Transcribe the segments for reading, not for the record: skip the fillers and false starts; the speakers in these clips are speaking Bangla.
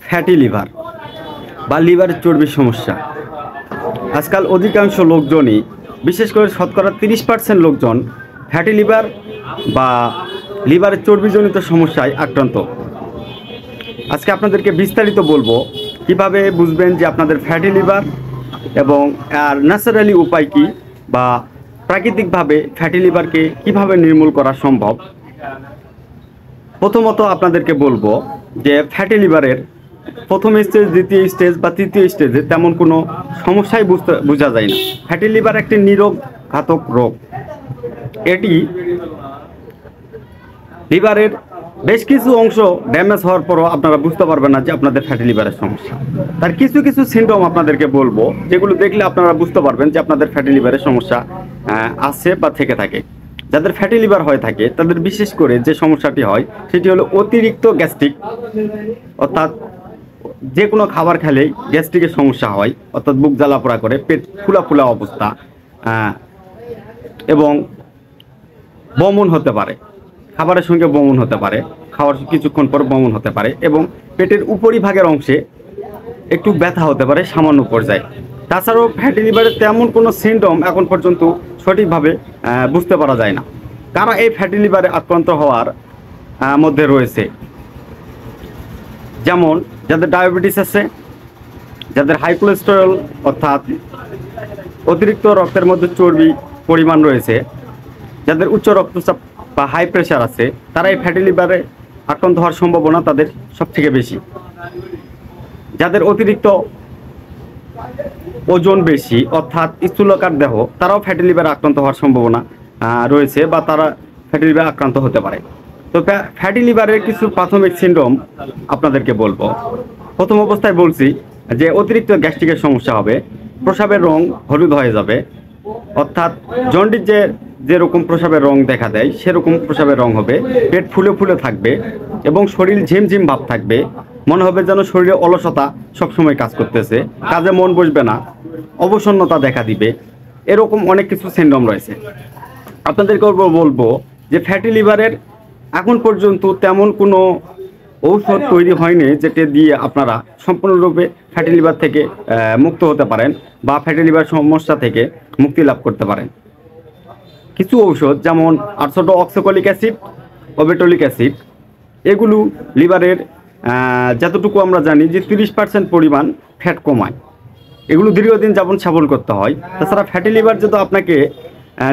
ফ্যাটি লিভার বা লিভারের চর্বির সমস্যা। আজকাল অধিকাংশ লোকজনই, বিশেষ করে শতকরা 30% লোকজন ফ্যাটি লিভার বা লিভারের চর্বিজনিত সমস্যায় আক্রান্ত। আজকে আপনাদেরকে বিস্তারিত বলবো কিভাবে বুঝবেন যে আপনাদের ফ্যাটি লিভার এবং আর ন্যাচারালি উপায় কী বা প্রাকৃতিকভাবে ফ্যাটি লিভারকে কিভাবে নির্মূল করা সম্ভব। প্রথমত আপনাদেরকে বলবো যে ফ্যাটি লিভারের প্রথম স্টেজ, দ্বিতীয় স্টেজ বা তৃতীয় স্টেজে তেমন কোনো সমস্যাই বোঝা যায় না। ফ্যাটি লিভার একটি নিরোগঘাতক রোগ। এটি লিভারের বেশ কিছু অংশ ড্যামেজ হওয়ার পরও আপনারা বুঝতে পারবেন না যে আপনাদের ফ্যাটি লিভারের সমস্যা। তার কিছু কিছু সিমটম আপনাদেরকে বলবো, যেগুলো দেখলে আপনারা বুঝতে পারবেন যে আপনাদের ফ্যাটি লিভারের সমস্যা আছে বা থেকে থাকে। যাদের ফ্যাটি লিভার হয়ে থাকে তাদের বিশেষ করে যে সমস্যাটি হয় সেটি হলো অতিরিক্ত গ্যাস্ট্রিক, অর্থাৎ যে কোনো খাবার খেলেই গ্যাস্ট্রিকের সমস্যা হয়, অর্থাৎ বুক জ্বালা পোড়া করে, পেট ফুলা ফুলা অবস্থা, এবং বমন হতে পারে, খাবারের সঙ্গে বমন হতে পারে, খাওয়ার কিছুক্ষণ পর বমন হতে পারে, এবং পেটের উপরিভাগের অংশে একটু ব্যথা হতে পারে সামান্য পর্যায়ে। তাছাড়াও ফ্যাটি লিভারের তেমন কোনো সিমটম এখন পর্যন্ত সঠিকভাবে বুঝতে পারা যায় না কারা এই ফ্যাটি লিভারে আক্রান্ত হওয়ার মধ্যে রয়েছে। যেমন যাদের ডায়াবেটিস আছে, যাদের হাই কোলেস্টেরল অর্থাৎ অতিরিক্ত রক্তের মধ্যে চর্বি পরিমাণ রয়েছে, যাদের উচ্চ রক্তচাপ বা হাই প্রেশার আছে, তারা এই ফ্যাটি লিভারে আক্রান্ত হওয়ার সম্ভাবনা তাদের সবথেকে বেশি। যাদের অতিরিক্ত ওজন বেশি অর্থাৎ স্থূলকার দেহ, তারাও ফ্যাটি লিভারে আক্রান্ত হওয়ার সম্ভাবনা রয়েছে বা তারা ফ্যাটি লিভারে আক্রান্ত হতে পারে। তো ফ্যাটি লিভারের কিছু প্রাথমিক সিমটম আপনাদেরকে বলবো। প্রথম অবস্থায় বলছি যে অতিরিক্ত গ্যাস্ট্রিকের সমস্যা হবে, প্রস্রাবের রং হলুদ হয়ে যাবে, অর্থাৎ জন্ডিস যেরকম প্রস্রাবের রং দেখা দেয় সেরকম প্রস্রাবের রং হবে, পেট ফুলে ফুলে থাকবে এবং শরীর ঝিমঝিম ভাব থাকবে, মনে হবে যেন শরীরে অলসতা সবসময় কাজ করতেছে, কাজে মন বসবে না, অবসন্নতা দেখা দিবে। এরকম অনেক কিছু সিমটম রয়েছে। আপনাদেরকে বলবো যে ফ্যাটি লিভারের এখন পর্যন্ত তেমন কোনো ঔষধ তৈরি হয়নি যেটা দিয়ে আপনারা সম্পূর্ণরূপে ফ্যাটি লিভার থেকে মুক্ত হতে পারেন বা ফ্যাটি লিভার সমস্যা থেকে মুক্তি লাভ করতে পারেন। কিছু ঔষধ যেমন অক্সাকোলিক অ্যাসিড, ওবেটলিক অ্যাসিড, এগুলো লিভারের যতটুকু আমরা জানি যে 30% পরিমাণ ফ্যাট কমায়। এগুলো দীর্ঘদিন যাপন সেবন করতে হয়। তাছাড়া ফ্যাটি লিভার যদি আপনাকে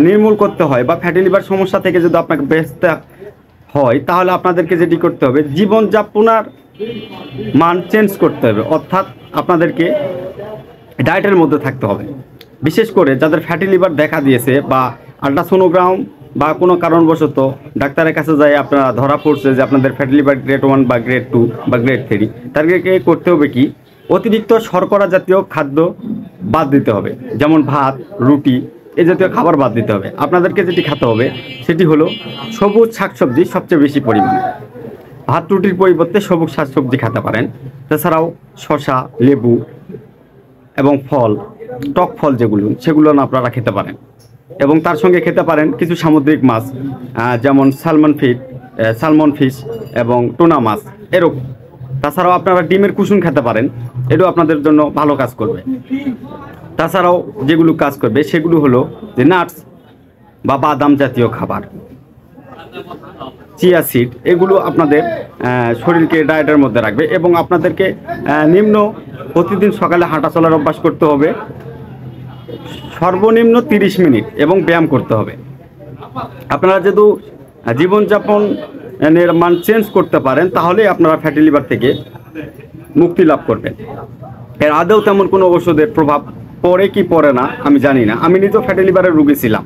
নির্মূল করতে হয় বা ফ্যাটি লিভার সমস্যা থেকে যদি আপনাকে বাঁচতে হয়, তাহলে আপনাদেরকে যেটি করতে হবে, জীবনযাপনার মান চেঞ্জ করতে হবে, অর্থাৎ আপনাদেরকে ডায়েটের মধ্যে থাকতে হবে। বিশেষ করে যাদের ফ্যাটি লিভার দেখা দিয়েছে বা আল্ট্রাসোনোগ্রাম বা কোনো কারণবশত ডাক্তারের কাছে যায় আপনারা ধরা পড়ছে যে আপনাদের ফ্যাটি লিভার গ্রেড 1 বা গ্রেড 2 বা গ্রেড 3, তাদেরকে করতে হবে কি, অতিরিক্ত শর্করা জাতীয় খাদ্য বাদ দিতে হবে। যেমন ভাত, রুটি, এই জাতীয় খাবার বাদ দিতে হবে। আপনাদেরকে যেটি খেতে হবে সেটি হলো সবুজ শাকসবজি সবচেয়ে বেশি পরিমাণে। ভাত রুটির পরিবর্তে সবুজ শাকসবজি খেতে পারেন। তাছাড়াও শসা, লেবু এবং ফল, টক ফল যেগুলো, সেগুলো আপনারা খেতে পারেন। এবং তার সঙ্গে খেতে পারেন কিছু সামুদ্রিক মাছ, যেমন সালমন ফিশ এবং টুনা মাছ, এরকম। তাছাড়াও আপনারা ডিমের কুসুম খেতে পারেন, এটাও আপনাদের জন্য ভালো কাজ করবে। তাছাড়াও যেগুলো কাজ করবে সেগুলো হলো যে নাটস বা বাদাম জাতীয় খাবার, চিয়া সিড, এগুলো আপনাদের শরীরকে ডায়েটের মধ্যে রাখবে। এবং আপনাদেরকে প্রতিদিন সকালে হাঁটা চলার অভ্যাস করতে হবে, সর্বনিম্ন 30 মিনিট, এবং ব্যায়াম করতে হবে। আপনারা যেহেতু জীবনযাপনের মান চেঞ্জ করতে পারেন, তাহলে আপনারা ফ্যাটি লিভার থেকে মুক্তি লাভ করবেন। এর আদৌ তেমন কোনো ওষুধের প্রভাব পড়ে কি পড়ে না আমি জানি না। আমি নিজেও ফ্যাটি লিভারের রোগী ছিলাম,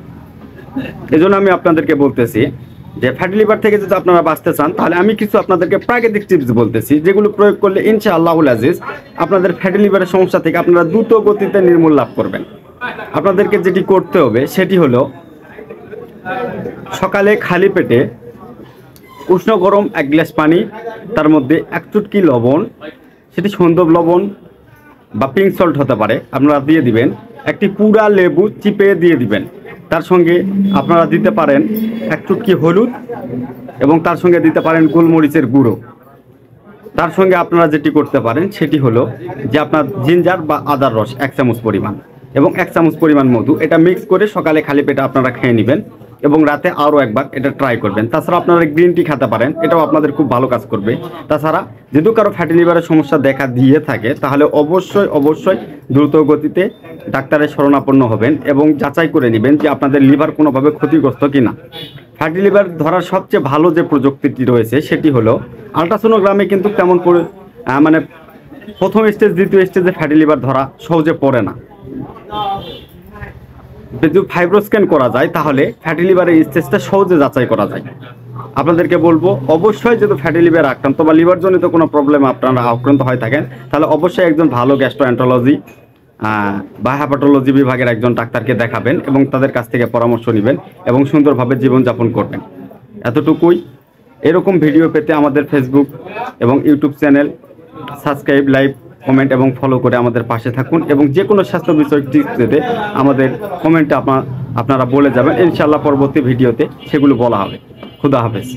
এজন্য আমি আপনাদেরকে বলতেছি যে ফ্যাটি লিভার থেকে যদি আপনারা বাঁচতে চান, তাহলে আমি কিছু আপনাদেরকে প্রাকৃতিক টিপস বলতেছি, যেগুলো প্রয়োগ করলে ইনশাআল্লাহুল আজিজ আপনাদের ফ্যাটি লিভারের সমস্যা থেকে আপনারা দ্রুত গতিতে নির্মূল লাভ করবেন। আপনাদেরকে যেটি করতে হবে সেটি হলো, সকালে খালি পেটে উষ্ণ গরম 1 গ্লাস পানি, তার মধ্যে 1 চুটকি লবণ, সেটি সন্দব লবণ বা পিঙ্ক সল্ট হতে পারে, আপনারা দিয়ে দিবেন। একটি পুরা লেবু চিপে দিয়ে দিবেন। তার সঙ্গে আপনারা দিতে পারেন 1 চুটকি হলুদ এবং তার সঙ্গে দিতে পারেন গোলমরিচের গুঁড়ো। তার সঙ্গে আপনারা যেটি করতে পারেন সেটি হলো যে আপনার জিঞ্জার বা আদার রস 1 চামচ পরিমাণ এবং 1 চামচ পরিমাণ মধু, এটা মিক্স করে সকালে খালি পেটে আপনারা খেয়ে নেবেন এবং রাতে আরও একবার এটা ট্রাই করবেন। তাছাড়া আপনারা গ্রিন টি খেতে পারেন, এটাও আপনাদের খুব ভালো কাজ করবে। তাছাড়া যদি কারো ফ্যাটি লিভারের সমস্যা দেখা দিয়ে থাকে তাহলে অবশ্যই দ্রুত গতিতে ডাক্তারের শরণাপন্ন হবেন এবং যাচাই করে নেবেন যে আপনাদের লিভার কোনোভাবে ক্ষতিগ্রস্ত কিনা। ফ্যাটি লিভার ধরার সবচেয়ে ভালো যে প্রযুক্তিটি রয়েছে সেটি হলো আলট্রাসোনোগ্রামে, কিন্তু তেমন করে মানে প্রথম স্টেজ দ্বিতীয় স্টেজে ফ্যাটি লিভার ধরা সহজে পড়ে না। যদি ফাইব্রোস্ক্যান করা যায় তাহলে ফ্যাটি লিভারের স্টেজটা সহজে যাচাই করা যায়। আপনাদেরকে বলবো অবশ্যই যদি ফ্যাটি লিভার আক্রান্ত বা লিভার জনিত কোনো প্রবলেম আপনারা আক্রান্ত হয়ে থাকেন তাহলে অবশ্যই একজন ভালো গ্যাস্ট্রোএন্টারোলজি বা হ্যাপাটোলজি বিভাগের একজন ডাক্তারকে দেখাবেন এবং তাদের কাছ থেকে পরামর্শ নেবেন এবং সুন্দরভাবে জীবনযাপন করবেন। এতটুকুই। এরকম ভিডিও পেতে আমাদের ফেসবুক এবং YouTube channel subscribe, like, comment এবং ফলো করে আমাদের পাশে থাকুন এবং যে কোনো স্বাস্থ্য বিষয়ক টিপস পেতে আমাদের কমেন্টে আপনারা বলে যাবেন, ইনশাআল্লাহ পরবর্তী ভিডিওতে সেগুলো বলা হবে। খুদা হাফেজ।